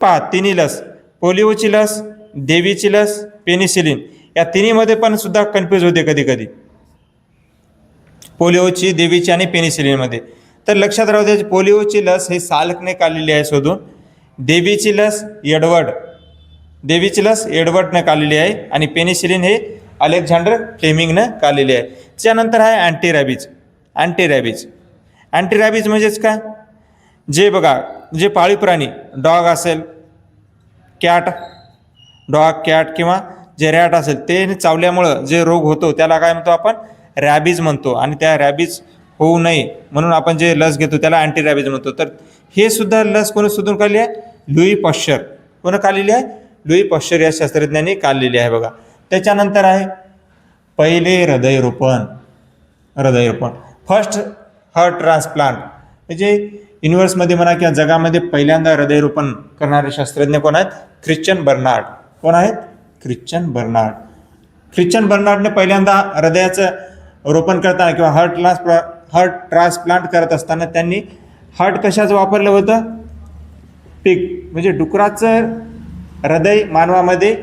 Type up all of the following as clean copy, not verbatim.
पहा तिन्ही लस, पोलिओची लस, देवीची लस, पेनिसिलिन, या तिन्हीमध्ये पण सुद्धा कन्फ्यूज होते कधी कधी, पोलिओची, देवीची आणि पेनिसिलिनमध्ये. तर लक्षात राहू द्या, पोलिओची लस हे साल्कने काढलेली आहे शोधून, देवीची लस एडवर्डने काढलेली आहे आणि पेनिसिलिन हे अलेक्झांडर फ्लेमिंगनं काढलेली आहे. त्यानंतर आहे अँटीरॅबीज म्हणजेच काय, जे बघा जे पाळीव प्राणी डॉग असेल, कॅट किंवा जे रॅट असेल ते चावल्यामुळं जे रोग होतो त्याला काय म्हणतो आपण, रॅबीज म्हणतो. आणि त्या रॅबीज होऊ नये म्हणून आपण जे लस घेतो त्याला अँटीरॅबीज म्हणतो. तर हे सुद्धा लस कोणी शोधून काढली आहे, लुई पाश्चर. कोण काढलेली आहे, लुई पाश्चर या शास्त्रज्ञांनी काढलेली आहे बघा. त्याच्यानंतर आहे पहिले हृदयरोपण, फर्स्ट हार्ट ट्रान्सप्लांट, म्हणजे युनिव्हर्समध्ये म्हणा किंवा जगामध्ये पहिल्यांदा हृदयरोपण करणारे शास्त्रज्ञ कोण आहेत, ख्रिश्चन बर्नार्ड. कोण आहेत, ख्रिश्चन बर्नार्डने पहिल्यांदा हृदयाचं रोपण करताना किंवा हार्ट ट्रान्सप्लांट करत असताना त्यांनी हार्ट कशाचं वापरलं होतं, पिग म्हणजे डुकराचं हृदय मानवामध्ये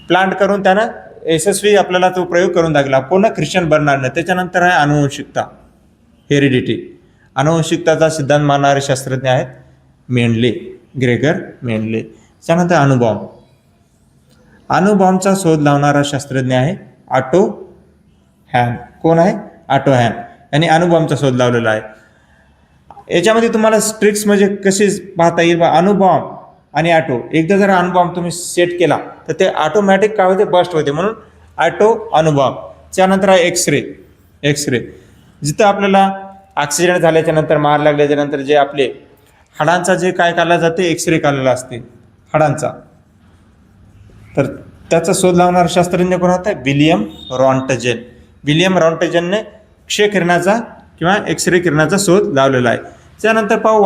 प्लांट करून त्यानं यशस्वी आपल्याला तो प्रयोग करून दाखला. कोण, ख्रिश्चन बर्नार्डनं. त्याच्यानंतर आहे अनुवंशिकता, हेरिडिटी. अनुवंशिकताचा सिद्धांत मानणारे शास्त्रज्ञ आहेत ग्रेगर मेंडले. त्यानंतर अणुबॉम्बचा शोध लावणारा शास्त्रज्ञ आहे ऑटो हॅन. कोण आहे, ऑटो हॅन यांनी अणुबॉम्बचा शोध लावलेला आहे. याच्यामध्ये तुम्हाला ट्रिक्स म्हणजे कशी पाहता येईल, अणुबॉम्ब आणि ऑटो, एकदा जर अणुबॉम्ब तुम्ही सेट केला तर ते ऑटोमॅटिक काय होते, बस्ट होते, म्हणून ऑटो अणुबॉम्ब. त्यानंतर आहे एक्सरे. जिथं आपल्याला ॲक्सिडेंट झाल्याच्या नंतर, मार लागल्याच्या नंतर जे आपले हाडांचा जे काय काढला जाते, एक्सरे काढलेला असते हाडांचा. तर त्याचा शोध लावणारा शास्त्रज्ञ कोण होता, विलियम रॉन्टजनने क्ष किरणाचा किंवा एक्सरे किरणाचा शोध लावलेला आहे. त्यानंतर पाहू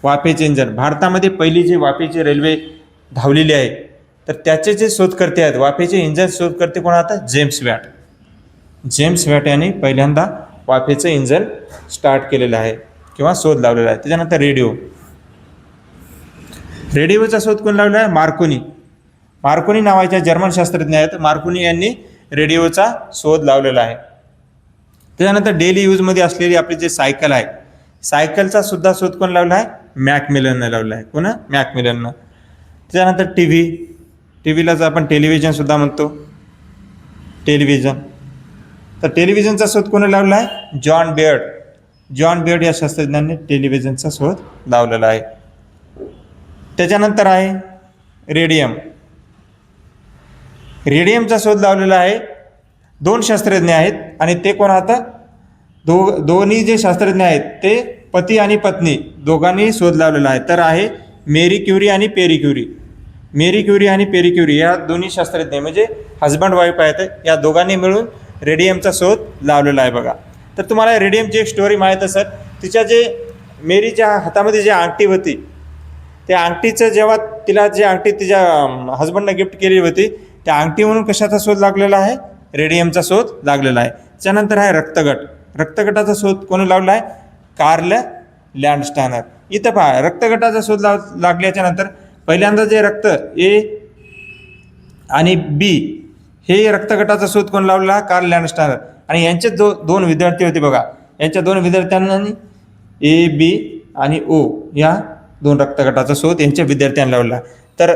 वाफेचे इंजन. भारतामध्ये पहिली जी वाफेची रेल्वे धावलेली आहे तर त्याचे जे शोधकर्ते आहेत, वाफेचे इंजन शोधकर्ते कोण होता, जेम्स वॅट यांनी पहिल्यांदा वाफेचं इंजन स्टार्ट केलेलं आहे किंवा शोध लावलेला आहे. त्याच्यानंतर रेडिओचा शोध कोण लावला आहे, मार्कोनी नावाच्या जर्मन शास्त्रज्ञ आहेत. मार्कोनी यांनी रेडिओचा शोध लावलेला आहे. त्याच्यानंतर डेली यूजमध्ये असलेली आपली जे सायकल आहे, सायकलचा सुद्धा शोध कोण लावला आहे, मॅकमिलननं लावला आहे. कोण, मॅकमिलननं. त्याच्यानंतर टीव्हीलाच आपण टेलिव्हिजन सुद्धा म्हणतो, तर टेलिव्हिजनचा शोध कोणी लावला आहे, जॉन बियर्ड या शास्त्रज्ञांनी टेलिव्हिजनचा शोध लावलेला आहे. त्याच्यानंतर आहे रेडियमचा शोध लावलेला आहे. 2 शास्त्रज्ञ आहेत आणि ते कोण आता, दोन्ही जे शास्त्रज्ञ आहेत ते पती आणि पत्नी दोघांनी शोध लावलेला आहे. तर आहे मेरी क्युरी आणि पेरी क्युरी या दोन्ही शास्त्रज्ञ म्हणजे हजबंड वाईफ आहेत. या दोघांनी मिळून रेडियमचा शोध लावलेला आहे बघा. तर तुम्हाला रेडियमची एक स्टोरी माहीत असेल. तिच्या जे मेरीच्या हातामध्ये जी अंगठी होती, त्या अंगठीचं जेव्हा तिला जे अंगठी तिच्या हजबंडने गिफ्ट केली होती, त्या अंगठी म्हणून कशाचा शोध लागलेला आहे, रेडियमचा शोध लागलेला आहे. त्यानंतर आहे रक्तगटाचा शोध कोणी लावला आहे, कार्ल लँडस्टायनर. इथं पहा, रक्तगटाचा शोध लागल्याच्या नंतर पहिल्यांदा जे रक्त ए आणि बी हे रक्तगटाचा शोध कोण लावला, कार्ल लँडस्टायनर. आणि यांचे 2 विद्यार्थी होते बघा. यांच्या 2 विद्यार्थ्यांनी ए बी आणि ओ या 2 रक्तगटाचा शोध यांच्या विद्यार्थ्यांनी लावला. तर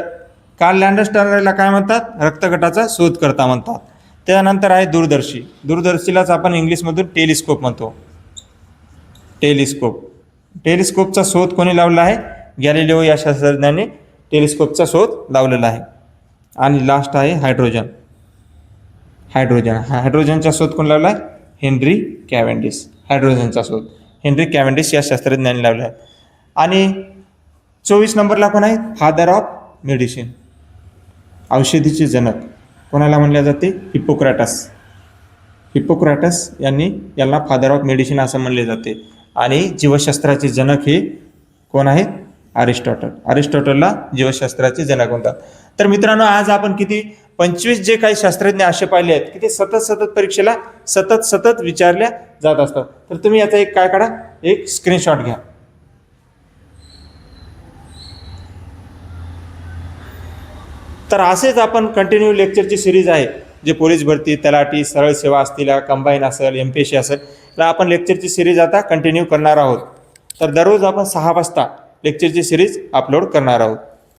कार्ल लँडस्टायनरला काय म्हणतात, रक्तगटाचा शोधकर्ता म्हणतात. त्यानंतर आहे दूरदर्शीलाच आपण इंग्लिशमधून टेलिस्कोप म्हणतो. टेलिस्कोपचा शोध कोणी लावला आहे, गॅलिलिओ या शास्त्रज्ञांनी टेलिस्कोपचा शोध लावलेला आहे. आणि लास्ट आहे हायड्रोजनचा शोध कोण लावला आहे, हेनरी कॅव्हेंडिश. हायड्रोजनचा शोध हेनरी कॅव्हेंडिश या शास्त्रज्ञांनी लावला आहे. आणि 24 नंबरला कोण आहे, फादर ऑफ मेडिसिन, औषधीचे जनक कोणाला म्हणले जाते, हिप्पोक्राटस यांना फादर ऑफ मेडिसिन असं म्हणले जाते. आणि जीवशास्त्राचे जनक हे कोण आहेत, अरिस्टॉटलला जीवशास्त्राचे जनक म्हणतात. तर मित्रांनो, आज आपण किती 25 जे काही शास्त्रज्ञ असे पाहिले आहेत की ते सतत परीक्षेला सतत विचारल्या जात असतात. तर तुम्ही याचा एक काय काढा, एक स्क्रीनशॉट घ्या. तर असेच आपण कंटिन्यू लेक्चरची सिरीज आहे, जे पोलीस भरती, तलाठी, सरळ सेवा असतील, कंबाईन असेल, MPSC असेल, तर आपण लेक्चरची सिरीज आता कंटिन्यू करणार आहोत. तर दररोज आपण 6 वाजता लेक्चरची सिरीज अपलोड करणार आहोत.